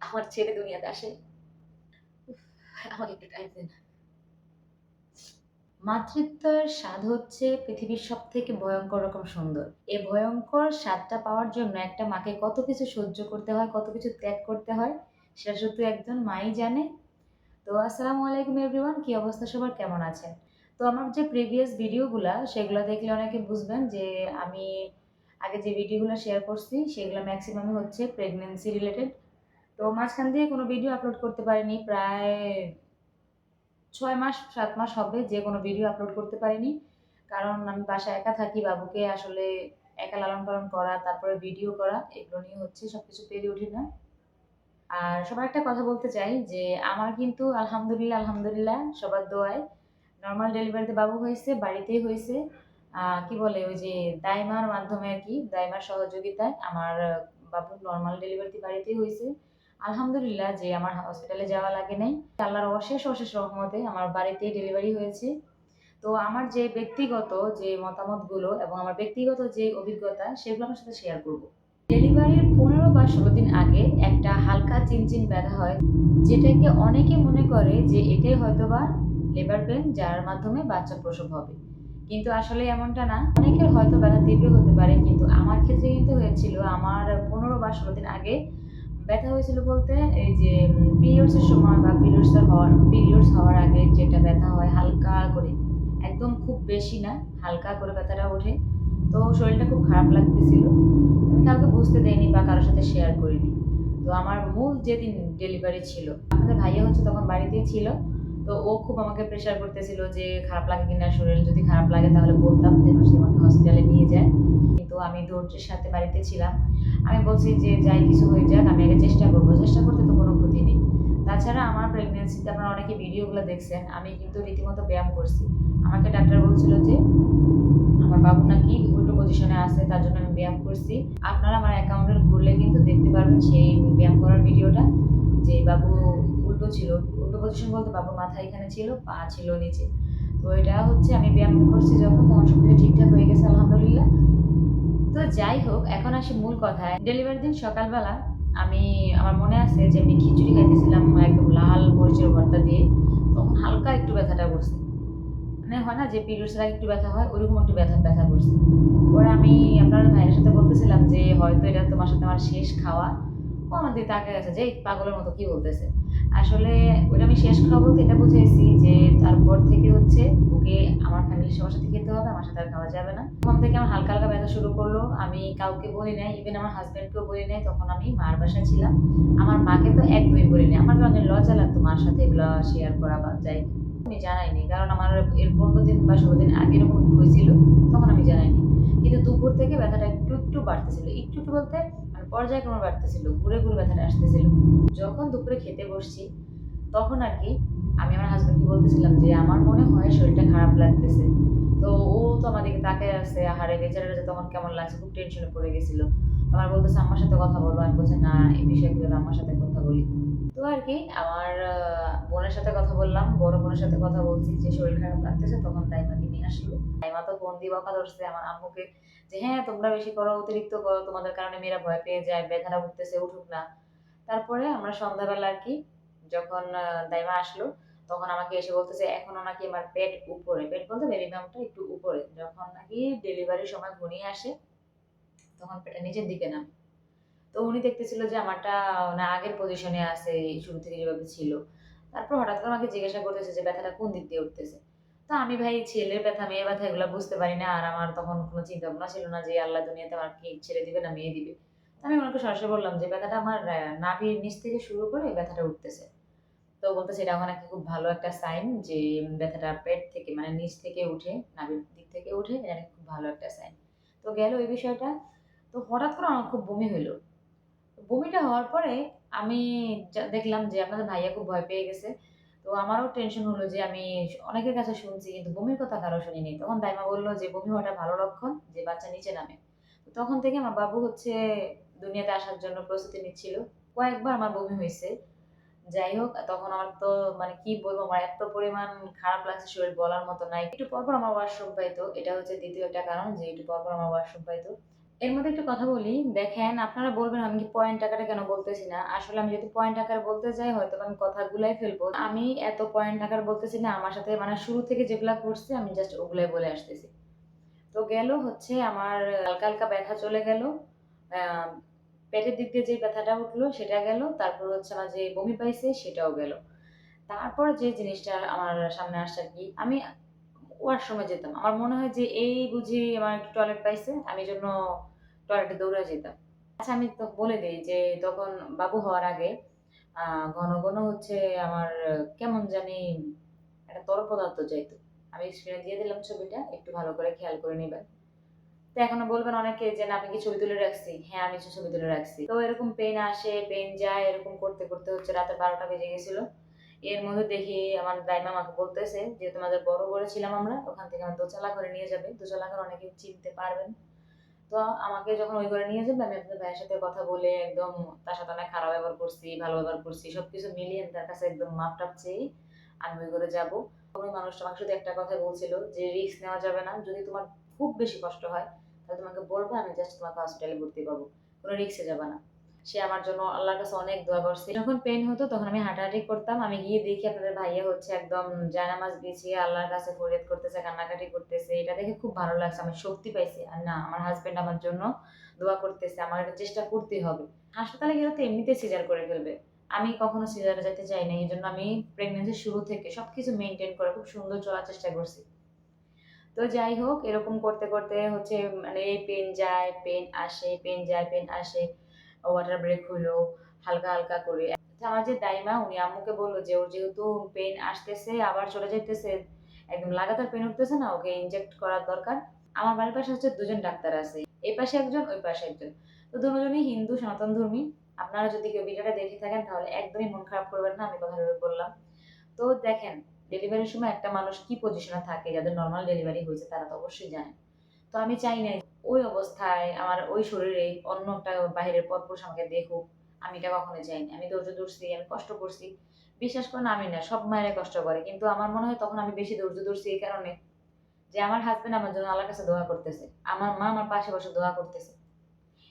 আমার ছেলে দুনিয়াতে আসে। উফ, আমাকে একটু টাইম দিন। মাতৃত্বের স্বাদ হচ্ছে পৃথিবীর সবথেকে ভয়ংকর রকম সুন্দর। এই ভয়ংকর স্বাদটা পাওয়ার জন্য একটা মাকে কত কিছু সহ্য করতে হয়, কত কিছু ত্যাগ করতে হয়, সেটা শুধু একজন মাই জানে। তো আসসালামু আলাইকুম এভরিওয়ান, কি অবস্থা সবার, কেমন আছেন? তো আমার যে প্রিভিয়াস ভিডিওগুলা সেগুলো দেখলে অনেকে বুঝবেন যে আমি আগে যে ভিডিওগুলো শেয়ার করছি সেগুলো ম্যাক্সিমামই হচ্ছে প্রেগন্যান্সি রিলেটেড। তো মাঝখান দিয়ে কোনো ভিডিও আপলোড করতে পারিনি, প্রায় 6 মাস 7 মাস হবে যে কোনো ভিডিও আপলোড করতে পারিনি। কারণ আমি বাসায় একা থাকি, বাবুকে আসলে একা লালন পালন করা, তারপরে ভিডিও করা, এগুলো নিয়ে হচ্ছে সবকিছু পেরে উঠি না। আর সবার একটা কথা বলতে চাই যে আমার কিন্তু আলহামদুলিল্লাহ আলহামদুলিল্লাহ সবার দোয়ায় নর্মাল ডেলিভারিতে বাবু হয়েছে, বাড়িতেই হয়েছে। কি বলে ওই যে দাইমার মাধ্যমে আর কি, দাইমার সহযোগিতায় আমার বাবুর নর্মাল ডেলিভারিতে বাড়িতেই হয়েছে। আলহামদুলিল্লাহ যে আমার হসপিটালে যাওয়া লাগে নাই। আল্লাহর অশেষ অশেষ রহমতে আমার বাড়িতেই ডেলিভারি হয়েছে। তো আমার যে ব্যক্তিগত যে মতামতগুলো এবং আমার ব্যক্তিগত যে অভিজ্ঞতা সেগুলো আমার সাথে শেয়ার করব। ডেলিভারির 15 বা 16 দিন আগে একটা হালকা চিনচিন ব্যথা হয়, যেটাকে অনেকে মনে করে যে এটাই হয়তোবা লেবার পেন, যার মাধ্যমে বাচ্চা প্রসব হবে। কিন্তু আসলে এমনটা না। অনেকের হয়তো ব্যথা তীব্র হতে পারে, কিন্তু আমার ক্ষেত্রে কিন্তু হয়েছিল আমার 15 বা 16 দিন আগে ব্যথা হয়েছিল বলতে এই যে পিরিয়ডস এর সময় বা পিরিয়ডস হওয়ার আগে যেটা ব্যথা হয় হালকা করে, একদম খুব বেশি না, হালকা করে ব্যথাটা ওঠে। তো শরীরটা খুব খারাপ লাগতেছিল। আমি কাউকে বুঝতে দেইনি বা কারোর সাথে শেয়ার করিনি। তো আমার মূল যেদিন ডেলিভারি ছিল, আপনাদের ভাইয়া হচ্ছে তখন বাড়িতেই ছিল। তো ও খুব আমাকে প্রেশার করতেছিল যে খারাপ লাগে কিনা, শরীর যদি খারাপ লাগে তাহলে বলতাম যেন সে আমাকে হসপিটালে নিয়ে যায়। কিন্তু আমি ধৈর্যের সাথে বাড়িতে ছিলাম। আমি বলছি যে যাই কিছু হয়ে যাক, আমি আগে চেষ্টা করব, চেষ্টা করতে তো কোনো ক্ষতি নেই। তাছাড়া আমার প্রেগনেন্সিতে আপনারা অনেকে ভিডিওগুলো দেখছেন, আমি কিন্তু রীতিমতো ব্যায়াম করছি। আমাকে ডাক্তার বলছিল যে আমার বাবু নাকি উল্টো পজিশনে আছে, তার জন্য আমি ব্যায়াম করছি। আপনারা আমার অ্যাকাউন্টে ঘুরলে কিন্তু দেখতে পারবেন সেই ব্যায়াম করার ভিডিওটা, যে বাবু উল্টো ছিল। উল্টো পজিশন বলতে বাবুর মাথা এখানে ছিল, পা ছিল নিচে। তো এটা হচ্ছে আমি ব্যায়াম করছি যখন, তখন সবকিছু ঠিকঠাক হয়ে গেছে আলহামদুলিল্লাহ। তো যাই হোক, এখন আসি মূল কথায়। ডেলিভারির দিন সকালবেলা আমি, আমার মনে আছে যে আমি খিচুড়ি খাইতেছিলাম একদম লাল মরিচের ভর্তা দিয়ে। তখন হালকা একটু ব্যথাটা করছে। মানে হয় না যে পিরিয়ডস এর আগে একটু ব্যথা হয়, ওরকম একটু ব্যথা ব্যথা করছে। পরে আমি আপনার ভাইয়ের সাথে বলতেছিলাম যে হয়তো এটা তোমার সাথে আমার শেষ খাওয়া। ও আমার দিকে তাকিয়ে আছে যে এই পাগলের মতো কি বলতেছে। আসলে ওটা আমি শেষ খাওয়া বলতে এটা বুঝেছি যে তারপর থেকে হচ্ছে ওকে আমার ফ্যামিলির সবার সাথে খেতে হবে, আমার সাথে আর খাওয়া যাবে না। তখন থেকে আমার হালকা হালকা ব্যথা শুরু করলো। আমি কাউকে বলি নাই, ইভেন আমার হাজবেন্ডকেও বলি নাই। তখন আমি মার বাসায় ছিলাম। আমার মাকে তো একদমই বলি নাই। আমার অনেক লজ্জা লাগতো মার সাথে এগুলো শেয়ার করা বা যাই, আমি জানাইনি। কারণ আমার এর 15 দিন বা 16 দিন আগে এরকম হয়েছিল, তখন আমি জানাইনি। কিন্তু দুপুর থেকে ব্যথাটা একটু একটু বাড়তেছিল। একটু একটু বলতে মানে পর্যায়ক্রমে বাড়তেছিল। ঘুরে ঘুরে ব্যথাটা আসতেছিল। যখন দুপুরে খেতে বসছি, তখন আরকি আমি আমার হাসব্যান্ডকে বলতেছিলাম যে, "আমার মনে হয় শরীরটা খারাপ লাগতেছে।" তো ও তো আমার দিকে তাকায় আছে। আহারে বেচারাটা যে তখন কেমন লাগছে, খুব টেনশনে পড়ে গেছিল। আমার বলতেছে, "আম্মার সাথে কথা বলো।" আমি বলছি, "না, এই বিষয়ে কিভাবে আম্মার সাথে কথা বলি?" তো আরকি আমার বোনের সাথে কথা বললাম। বড় বোনের সাথে কথা বলছি যে শরীর খারাপ লাগতেছে। তখন দাইমাকে নিয়ে আসলো। দাইমা তো ফোন দিয়ে বকা ধরছে আমার আম্মুকে যে, "হ্যাঁ, তোমরা বেশি করো, অতিরিক্ত করো। তোমাদের কারণে মেয়েরা ভয় পেয়ে যায়। ব্যথাটা উঠতেছে, উঠুক না।" তারপরে আমরা সন্ধ্যাবেলা আরকি যখন দাইমা আসলো, তখন আমাকে এসে বলতেছে এখনো নাকি আমার পেট উপরে। পেট বলতে বেবি বাম্পটা একটু উপরে। যখন নাকি ডেলিভারির সময় ঘনিয়ে আসে, তখন পেটটা নিচের দিকে নামে। তো উনি দেখতেছিল যে আমারটা না আগের পজিশনে আছে, শুরু থেকে যেভাবে ছিল। তারপর হঠাৎ করে আমাকে জিজ্ঞাসা করতেছে যে ব্যথাটা কোন দিক দিয়ে উঠতেছে। তো আমি ভাই ছেলের ব্যথা, মেয়ের ব্যথা এগুলা বুঝতে পারি না। আর আমার তখন কোন চিন্তা ভাবনা ছিল না যে আল্লাহ দুনিয়াতে আমার কি ছেলে দিবে না মেয়ে দিবে। তো আমি উনাকে সরাসরি বললাম যে ব্যথাটা আমার নাভির নিচ থেকে শুরু করে ব্যথাটা উঠতেছে। তো বলতেছে এটা আমার নাকি খুব ভালো একটা সাইন যে ব্যথাটা পেট থেকে মানে নিচ থেকে উঠে, নাভির দিক থেকে উঠে, এটা নাকি খুব ভালো একটা সাইন। তো গেল এই বিষয়টা। তো হঠাৎ করে আমার খুব বমি হইল। বমিটা হওয়ার পরে আমি দেখলাম যে আপনাদের ভাইয়া খুব ভয় পেয়ে গেছে। তো আমারও টেনশন হলো যে আমি অনেকের কাছে শুনছি কিন্তু বমির কথা কারো শুনিনি। তখন দাইমা বলল যে বমি হওয়াটা ভালো লক্ষণ যে বাচ্চা নিচে নামে। তো তখন থেকে আমার বাবু হচ্ছে দুনিয়াতে আসার জন্য প্রস্তুতি নিচ্ছিল। কয়েকবার আমার বমি হইছে। যাই হোক তখন আমার তো মানে কি বলবো, আমার এত পরিমাণ খারাপ লাগছে শরীর বলার মতো নাই। একটু পরপর আমার ওয়াশরুম পাইতো। এটা হচ্ছে ২য় একটা কারণ যে একটু পরপর আমার ওয়াশরুম পাইতো। এর মধ্যে একটা কথা বলি, দেখেন আপনারা বলবেন আমি কি পয়েন্ট আকারে কেন বলতেছি না। আসলে আমি যদি পয়েন্ট আকারে বলতে যাই হয়তো আমি কথা গুলাই ফেলবো। আমি এত পয়েন্ট আকারে বলতেছি না, আমার সাথে মানে শুরু থেকে যেগুলা ঘটছে আমি জাস্ট ওগুলাই বলে আসতেছি। তো গেল হচ্ছে আমার হালকা হালকা ব্যথা চলে গেল, আহ, পেটের দিক দিয়ে যে ব্যথাটা উঠলো সেটা গেল, তারপর হচ্ছে আমার যে বমি পাইছে সেটাও গেল। তারপর যে জিনিসটা আমার সামনে আসছে আর কি, আমি ওয়াশরুমে যেতাম, আমার মনে হয় যে এই বুঝি আমার একটু টয়লেট পাইছে, আমি জন্য টয়লেটে দৌড়ে যেতাম। আচ্ছা আমি তো বলে দিই যে তখন বাবু হওয়ার আগে ঘন ঘন হচ্ছে আমার কেমন জানি একটা তরল পদার্থ যাইতো। আমি স্ক্রিনে দিয়ে দিলাম ছবিটা, একটু ভালো করে খেয়াল করে নিবেন। তো এখনো বলবেন অনেকে যে না আপনি কি ছবি তুলে রাখছি, হ্যাঁ আমি ছবি তুলে রাখছি। তো এরকম পেন আসে পেন যায়, এরকম করতে করতে হচ্ছে রাতে 12টা বেজে গেছিল। এর মধ্যে দেখি আমার দাইমা আমাকে বলতেছে যে তোমাদের বড় ঘরে ছিলাম আমরা, ওখান থেকে আমার দোতলা ঘরে নিয়ে যাবে। দোতলা ঘর অনেকে চিনতে পারবেন। তো আমাকে যখন ওই ঘরে নিয়ে যাবে আমি আপনার ভাইয়ের সাথে কথা বলে একদম তার সাথে অনেক খারাপ ব্যবহার করছি, ভালো ব্যবহার করছি, সবকিছু মিলিয়ে আমি তার কাছে একদম মাপ টাপ চেয়ে আমি ওই ঘরে যাবো। ওই মানুষটা আমাকে শুধু একটা কথা বলছিল যে রিস্ক নেওয়া যাবে না, যদি তোমার খুব বেশি কষ্ট হয় তাহলে তোমাকে বলবো, আমি জাস্ট তোমাকে হসপিটালে ভর্তি করবো, কোনো রিস্কে যাবে না। সে আমার জন্য আল্লাহর কাছে অনেক দোয়া করছে। যখন পেন হতো তখন আমি হাঁটাহাঁটি করতাম, আমি গিয়ে দেখি আপনাদের ভাইয়া হচ্ছে একদম জায়নামাজ বিছিয়ে আল্লাহর কাছে ফরিয়াদ করতেছে, কান্নাকাটি করতেছে। এটা দেখে খুব ভালো লাগছে, আমি শক্তি পাইছি। আর না, আমার হাজবেন্ড আমার জন্য দোয়া করতেছে, আমার এটা চেষ্টা করতে হবে। হাসপাতালে গেলে তো এমনিতে সিজার করে ফেলবে, আমি কখনো সিজারে যেতে চাই না। এই জন্য আমি প্রেগনেন্সির শুরু থেকে সবকিছু মেনটেন করে খুব সুন্দর চলার চেষ্টা করছি। তো যাই হোক, এরকম করতে করতে হচ্ছে মানে এই পেন যায় পেন আসে, পেন যায় পেন আসে, ওয়াটার ব্রেক হলো হালকা হালকা করে। আমার যে দাইমা উনি আম্মুকে বললো যে ওর যেহেতু পেন আসতেছে আবার চলে যাইতেছে, একদম লাগাতার পেন উঠতেছে না, ওকে ইনজেক্ট করার দরকার। আমার বাড়ির পাশে হচ্ছে দুজন ডাক্তার আছে, এই পাশে একজন ওই পাশে একজন। তো দুজনই হিন্দু সনাতন ধর্মী। আপনারা যদি কেউ ভিডিওটা দেখে থাকেন তাহলে একদমই মন খারাপ করবেন না, আমি কথা ভেবে বললাম। তো দেখেন, ডেলিভারির সময় একটা মানুষ কি পজিশনে থাকে, যাদের নর্মাল ডেলিভারি হয়েছে তারা তো অবশ্যই জানে। তো আমি চাই না ওই অবস্থায় আমার ওই শরীরে অন্য একটা বাহিরের পরপুরুষ আমাকে দেখুক, আমি এটা কখনো চাইনি। আমি ধৈর্য ধরছি, আমি কষ্ট করছি। বিশ্বাস করেন আমি না, সব মায়েরা কষ্ট করে, কিন্তু আমার মনে হয় তখন আমি বেশি ধৈর্য ধরছি এই কারণে যে আমার হাজবেন্ড আমার জন্য আল্লাহর কাছে দোয়া করতেছে, আমার মা আমার পাশে বসে দোয়া করতেছে।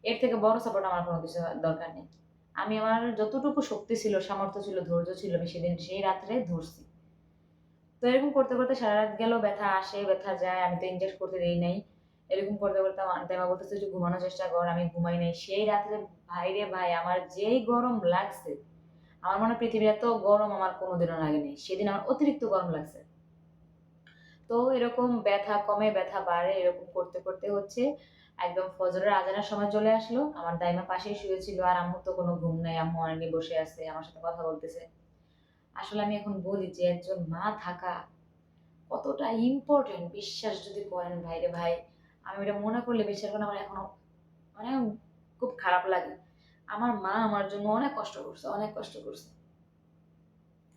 এর থেকে বড় সাপোর্ট আমার কোনো কিছু দরকার নেই। আমি আমার যতটুকু শক্তি ছিল, সামর্থ্য ছিল, ধৈর্য ছিল, আমি সেদিন সেই রাত্রে ধরছি। তো এরকম করতে করতে সারা রাত গেল, ব্যথা আসে ব্যথা যায়, আমি তো ইনজেক্ট করতে দেই নাই। এরকম করতে করতে আমার দাইমা বলতেছে যে ঘুমানোর চেষ্টা কর, আমি ঘুমাই নাই সেই রাত্রে। ভাই রে ভাই, আমার যেই গরম লাগছে, আমার মনে হয় পৃথিবীর এত গরম আমার কোনোদিনও লাগেনি, সেদিন আমার অতিরিক্ত গরম লাগছে। তো এরকম ব্যথা কমে ব্যথা বাড়ে, এরকম করতে করতে হচ্ছে একদম ফজরের আজানের সময় চলে আসলো। আমার দাইমা পাশেই শুয়েছিল, আর আম্মু তো কোনো ঘুম নাই, আম্মু অনেক বসে আছে আমার সাথে কথা বলতেছে। আসলে আমি এখন বলি যে একজন মা থাকা কতটা ইম্পর্টেন্ট, বিশ্বাস যদি করেন ভাইরে ভাই, আমি এটা মনে করলে বিশ্বাস করেন আমার এখনো মানে খুব খারাপ লাগে। আমার মা আমার জন্য অনেক কষ্ট করছে, অনেক কষ্ট করছে।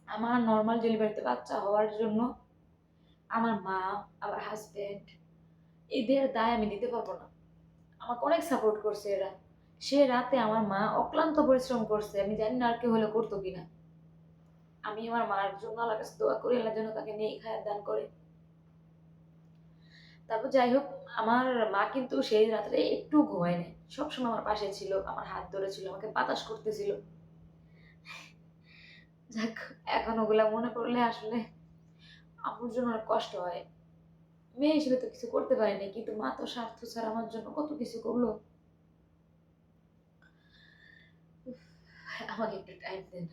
আমার নর্মাল ডেলিভারিতে বাচ্চা হওয়ার জন্য আমার মা, আমার হাজবেন্ড, এদের দায় আমি দিতে পারবো না। আমাকে অনেক সাপোর্ট করছে এরা। সে রাতে আমার মা অক্লান্ত পরিশ্রম করছে, আমি জানি না আর কেউ হলে করতো কিনা। আমি আমার মার জন্য আল্লাহর কাছে দোয়া করি, আল্লাহ যেন তাকে নেক হায়াত দান করে। তারপর যাই হোক, আমার মা কিন্তু সেই রাত্রে একটু ঘুমায় নাই, সবসময় আমার পাশে ছিল, আমার হাত ধরেছিল, আমাকে বাতাস করতেছিল। যাক, এখন ওগুলা মনে পড়লে আসলে আমার জন্য অনেক কষ্ট হয়। মেয়ে হিসেবে তো কিছু করতে পারিনি, কিন্তু মা তো স্বার্থ ছাড়া আমার জন্য কত কিছু করলো। উফ, আমাকে একটু টাইম দেন।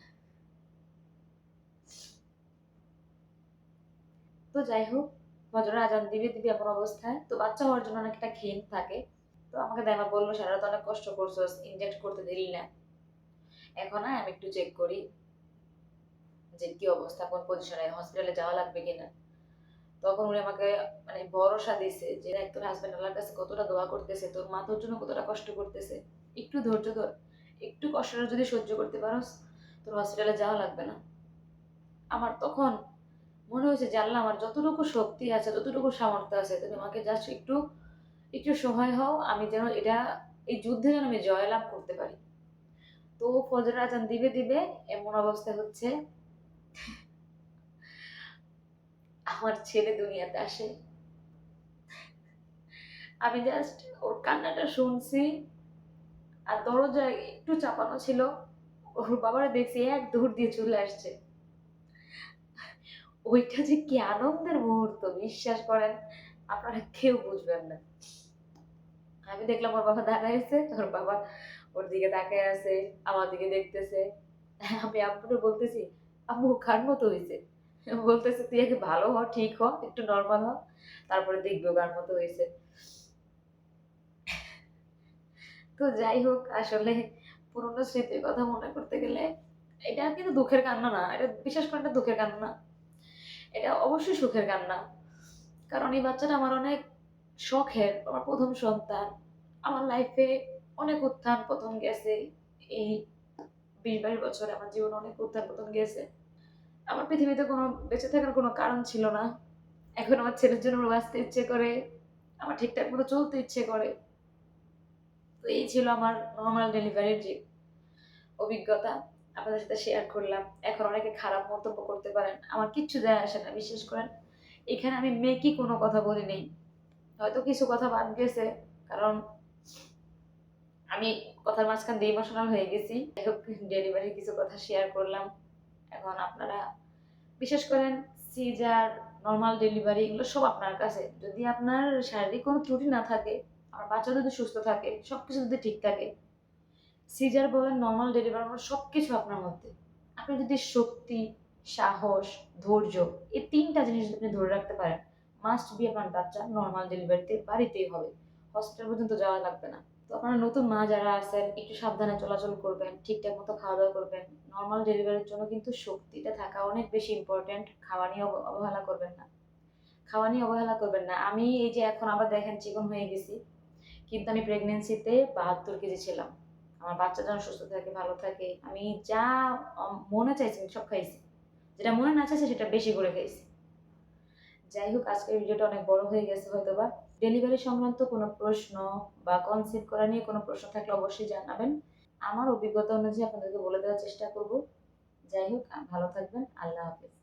তো যাই হোক, ফজরের আজান দিবে দিবে এমন অবস্থায়, তো বাচ্চা হওয়ার জন্য অনেকটা ঘিন থাকে। তো আমাকে দাইমা বললো সারা রাত অনেক কষ্ট করছো, ইনজেক্ট করতে দিলি না, এখন আমি একটু চেক করি যে কি অবস্থা, কোন পজিশনে, হসপিটালে যাওয়া লাগবে কিনা। তখন উনি আমাকে মানে ভরসা দিছে যে দেখ তোর হাজবেন্ড আল্লাহর কাছে কতটা দোয়া করতেছে, তোর মা তোর জন্য কতটা কষ্ট করতেছে, একটু ধৈর্য ধর, একটু কষ্টটা যদি সহ্য করতে পারোস তোর হসপিটালে যাওয়া লাগবে না। আমার তখন মনে হয়েছে যে আল্লাহ, আমার যতটুকু শক্তি আছে, যতটুকু সামর্থ্য আছে, তুমি আমাকে জাস্ট একটু একটু সহায় হও, আমি যেন এটা এই যুদ্ধে যেন আমি জয়লাভ করতে পারি। তো ফজর আজান দিবে দিবে এমন অবস্থা হচ্ছে আমার ছেলে দুনিয়াতে আসে। আমি জাস্ট ওর কান্নাটা শুনছি, আর দরজা একটু চাপানো ছিল, ওর বাবারা দেখছি এক দৌড় দিয়ে চলে আসছে। ওইটা যে কি আনন্দের মুহূর্ত বিশ্বাস করেন, আপনারা কেউ বুঝবেন না। আমি দেখলাম ওর বাবা দাঁড়াইছে, ওর বাবা ওর দিকে তাকায় আছে, আমার দিকে দেখতেছে। আমি আম্মুকে বলতেছি, আম্মু কার মতো হয়েছে? বলতেছে তুই আগে ভালো হ, ঠিক হ, একটু নর্মাল হ, তারপরে দেখবো কার মতো হয়েছে। তো যাই হোক, আসলে পুরোনো স্মৃতির কথা মনে করতে গেলে এটা কিন্তু দুঃখের কান্না না, এটা বিশেষ করে এটা দুঃখের কান্না, এটা অবশ্যই সুখের কান্না। কারণ এই বাচ্চাটা আমার অনেক শখের, আমার প্রথম সন্তান। আমার লাইফে অনেক উত্থান পতন গেছে, এই 20-22 বছরে আমার জীবনে অনেক উত্থান পতন গেছে। আমার পৃথিবীতে কোনো বেঁচে থাকার কোনো কারণ ছিল না, এখন আমার ছেলের জন্য আমার বাঁচতে ইচ্ছে করে, আমার ঠিকঠাক মতো চলতে ইচ্ছে করে। তো এই ছিল আমার নর্মাল ডেলিভারির যে অভিজ্ঞতা, আপনাদের সাথে শেয়ার করলাম। এখন অনেকে খারাপ মন্তব্য করতে পারেন, আমার কিচ্ছু যায় আসে না, বিশ্বাস করেন। এখানে আমি মেকি কোনো কথা বলি নেই, হয়তো কিছু কথা বাদ গেছে, কারণ আমি কথার মাঝখান দিয়ে ইমোশনাল হয়ে গেছি। যাই হোক, ডেলিভারির কিছু কথা শেয়ার করলাম। এখন আপনারা বিশেষ করেন সিজার, নর্মাল ডেলিভারি, এগুলো সব আপনার কাছে। যদি আপনার শারীরিক কোনো ত্রুটি না থাকে, আমার বাচ্চা যদি সুস্থ থাকে, সবকিছু যদি ঠিক থাকে, সিজার বলেন নর্মাল ডেলিভারি বলেন, সবকিছু আপনার মধ্যে। আপনি যদি শক্তি, সাহস, ধৈর্য, এই 3টা জিনিস যদি আপনি ধরে রাখতে পারেন, মাস্ট বি আপনার বাচ্চা নর্মাল ডেলিভারিতে বাড়িতেই হবে, হসপিটাল পর্যন্ত যাওয়া লাগবে না। তো আপনারা নতুন মা যারা আছেন, একটু সাবধানে চলাচল করবেন, ঠিকঠাক মতো খাওয়া দাওয়া করবেন। নর্মাল ডেলিভারির জন্য কিন্তু শক্তিটা থাকা অনেক বেশি ইম্পর্টেন্ট। খাওয়া নিয়ে অবহেলা করবেন না, খাওয়া নিয়ে অবহেলা করবেন না। আমি এই যে এখন আবার দেখেন চিকন হয়ে গেছি, কিন্তু আমি প্রেগনেন্সিতে 72 কেজি ছিলাম। আমার বাচ্চা যেন সুস্থ থাকে, ভালো থাকে, আমি যা মনে চাইছি আমি সব খাইছি, যেটা মনে না চাইছে সেটা বেশি করে খাইছি। যাই হোক, আজকের ভিডিওটা অনেক বড় হয়ে গেছে হয়তোবা। ডেলিভারি সংক্রান্ত কোনো প্রশ্ন বা কনসিভ করা নিয়ে কোনো প্রশ্ন থাকলে অবশ্যই জানাবেন, আমার অভিজ্ঞতা অনুযায়ী আপনাদেরকে বলে দেওয়ার চেষ্টা করব। যাই হোক, ভালো থাকবেন, আল্লাহ হাফেজ।